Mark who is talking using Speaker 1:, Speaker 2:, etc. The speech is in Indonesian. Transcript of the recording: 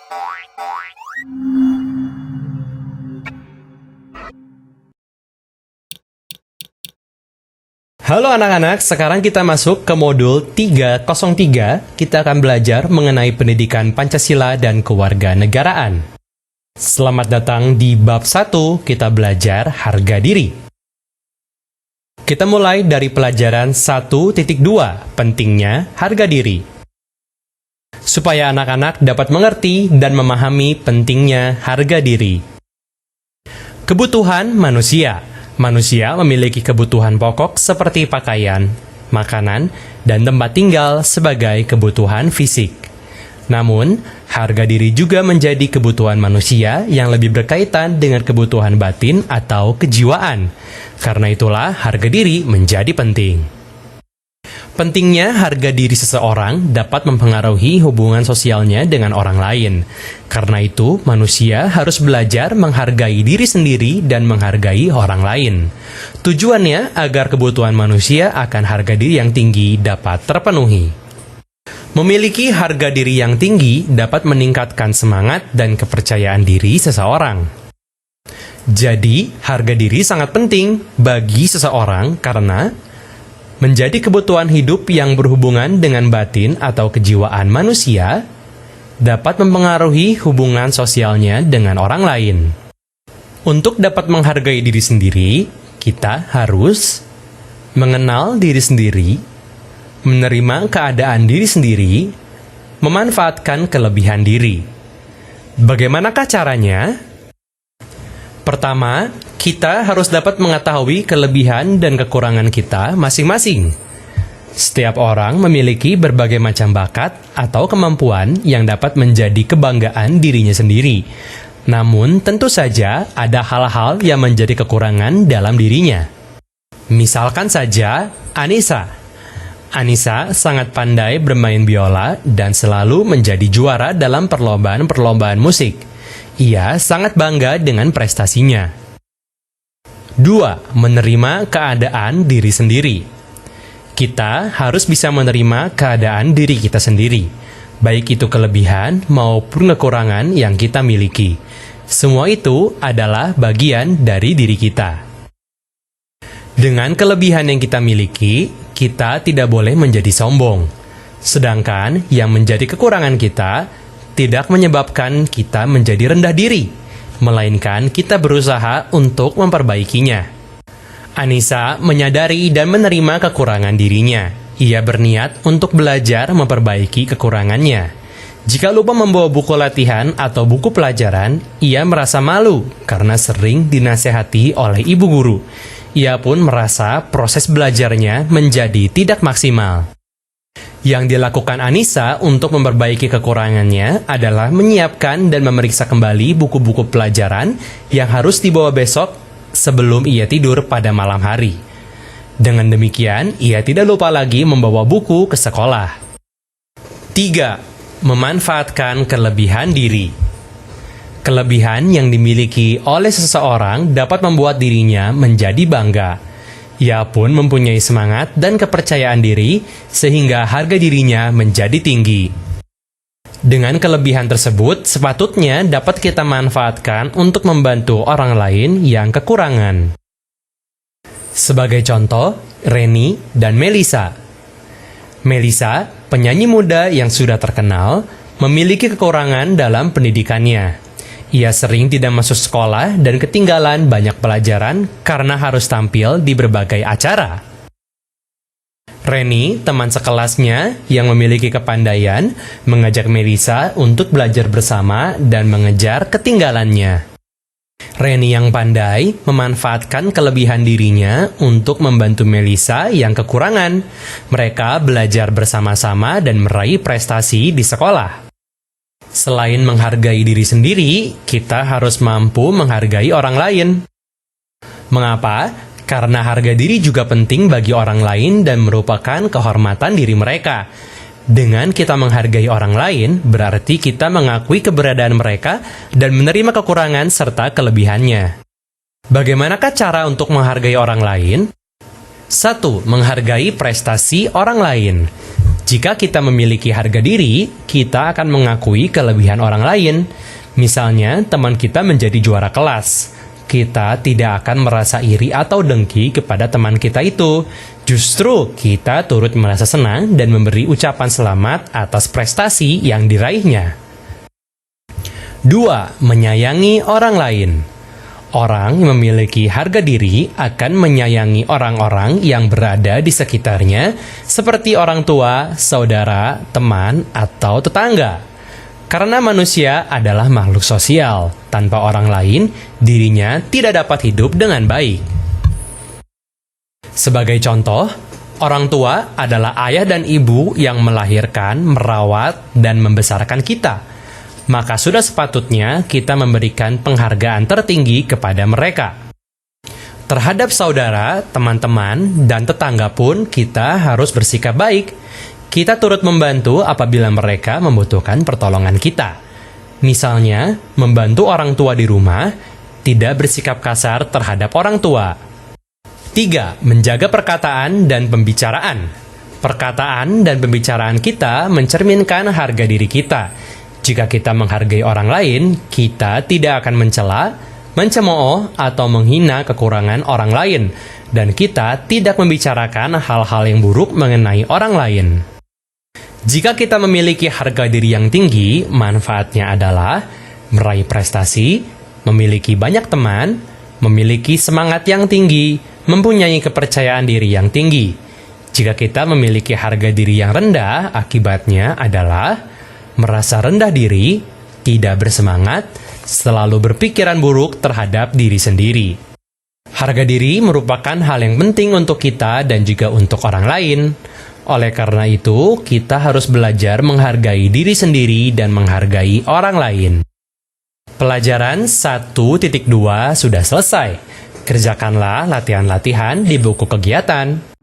Speaker 1: Halo anak-anak, sekarang kita masuk ke modul 303. Kita akan belajar mengenai pendidikan Pancasila dan kewarganegaraan. Selamat datang di bab 1, kita belajar harga diri. Kita mulai dari pelajaran 1.2, pentingnya harga diri. Supaya anak-anak dapat mengerti dan memahami pentingnya harga diri. Kebutuhan manusia. Manusia memiliki kebutuhan pokok seperti pakaian, makanan, dan tempat tinggal sebagai kebutuhan fisik. Namun, harga diri juga menjadi kebutuhan manusia yang lebih berkaitan dengan kebutuhan batin atau kejiwaan. Karena itulah harga diri menjadi penting. Pentingnya harga diri seseorang dapat mempengaruhi hubungan sosialnya dengan orang lain. Karena itu, manusia harus belajar menghargai diri sendiri dan menghargai orang lain. Tujuannya agar kebutuhan manusia akan harga diri yang tinggi dapat terpenuhi. Memiliki harga diri yang tinggi dapat meningkatkan semangat dan kepercayaan diri seseorang. Jadi, harga diri sangat penting bagi seseorang karena menjadi kebutuhan hidup yang berhubungan dengan batin atau kejiwaan manusia dapat mempengaruhi hubungan sosialnya dengan orang lain. Untuk dapat menghargai diri sendiri, kita harus mengenal diri sendiri, menerima keadaan diri sendiri, memanfaatkan kelebihan diri. Bagaimanakah caranya? Pertama, kita harus dapat mengetahui kelebihan dan kekurangan kita masing-masing. Setiap orang memiliki berbagai macam bakat atau kemampuan yang dapat menjadi kebanggaan dirinya sendiri. Namun, tentu saja ada hal-hal yang menjadi kekurangan dalam dirinya. Misalkan saja, Anissa. Anissa sangat pandai bermain biola dan selalu menjadi juara dalam perlombaan-perlombaan musik. Ia sangat bangga dengan prestasinya. 2. Menerima keadaan diri sendiri. Kita harus bisa menerima keadaan diri kita sendiri, baik itu kelebihan maupun kekurangan yang kita miliki. Semua itu adalah bagian dari diri kita. Dengan kelebihan yang kita miliki, kita tidak boleh menjadi sombong. Sedangkan yang menjadi kekurangan kita tidak menyebabkan kita menjadi rendah diri, melainkan kita berusaha untuk memperbaikinya. Anissa menyadari dan menerima kekurangan dirinya. Ia berniat untuk belajar memperbaiki kekurangannya. Jika lupa membawa buku latihan atau buku pelajaran, ia merasa malu karena sering dinasehati oleh ibu guru. Ia pun merasa proses belajarnya menjadi tidak maksimal. Yang dilakukan Anissa untuk memperbaiki kekurangannya adalah menyiapkan dan memeriksa kembali buku-buku pelajaran yang harus dibawa besok sebelum ia tidur pada malam hari. Dengan demikian, ia tidak lupa lagi membawa buku ke sekolah. 3. Memanfaatkan kelebihan diri. Kelebihan yang dimiliki oleh seseorang dapat membuat dirinya menjadi bangga. Ia pun mempunyai semangat dan kepercayaan diri sehingga harga dirinya menjadi tinggi. Dengan kelebihan tersebut, sepatutnya dapat kita manfaatkan untuk membantu orang lain yang kekurangan. Sebagai contoh, Reni dan Melissa. Melissa, penyanyi muda yang sudah terkenal, memiliki kekurangan dalam pendidikannya. Ia sering tidak masuk sekolah dan ketinggalan banyak pelajaran karena harus tampil di berbagai acara. Reni, teman sekelasnya yang memiliki kepandaian, mengajak Melissa untuk belajar bersama dan mengejar ketinggalannya. Reni yang pandai memanfaatkan kelebihan dirinya untuk membantu Melissa yang kekurangan. Mereka belajar bersama-sama dan meraih prestasi di sekolah. Selain menghargai diri sendiri, kita harus mampu menghargai orang lain. Mengapa? Karena harga diri juga penting bagi orang lain dan merupakan kehormatan diri mereka. Dengan kita menghargai orang lain, berarti kita mengakui keberadaan mereka dan menerima kekurangan serta kelebihannya. Bagaimanakah cara untuk menghargai orang lain? 1. Menghargai prestasi orang lain. Jika kita memiliki harga diri, kita akan mengakui kelebihan orang lain. Misalnya, teman kita menjadi juara kelas. Kita tidak akan merasa iri atau dengki kepada teman kita itu. Justru, kita turut merasa senang dan memberi ucapan selamat atas prestasi yang diraihnya. 2. Menyayangi orang lain. Orang yang memiliki harga diri akan menyayangi orang-orang yang berada di sekitarnya, seperti orang tua, saudara, teman, atau tetangga. Karena manusia adalah makhluk sosial, tanpa orang lain, dirinya tidak dapat hidup dengan baik. Sebagai contoh, orang tua adalah ayah dan ibu yang melahirkan, merawat, dan membesarkan kita. Maka sudah sepatutnya kita memberikan penghargaan tertinggi kepada mereka. Terhadap saudara, teman-teman, dan tetangga pun kita harus bersikap baik. Kita turut membantu apabila mereka membutuhkan pertolongan kita. Misalnya, membantu orang tua di rumah, tidak bersikap kasar terhadap orang tua. 3. Menjaga perkataan dan pembicaraan. Perkataan dan pembicaraan kita mencerminkan harga diri kita. Jika kita menghargai orang lain, kita tidak akan mencela, mencemooh, atau menghina kekurangan orang lain, dan kita tidak membicarakan hal-hal yang buruk mengenai orang lain. Jika kita memiliki harga diri yang tinggi, manfaatnya adalah meraih prestasi, memiliki banyak teman, memiliki semangat yang tinggi, mempunyai kepercayaan diri yang tinggi. Jika kita memiliki harga diri yang rendah, akibatnya adalah merasa rendah diri, tidak bersemangat, selalu berpikiran buruk terhadap diri sendiri. Harga diri merupakan hal yang penting untuk kita dan juga untuk orang lain. Oleh karena itu, kita harus belajar menghargai diri sendiri dan menghargai orang lain. Pelajaran 1.2 sudah selesai. Kerjakanlah latihan-latihan di buku kegiatan.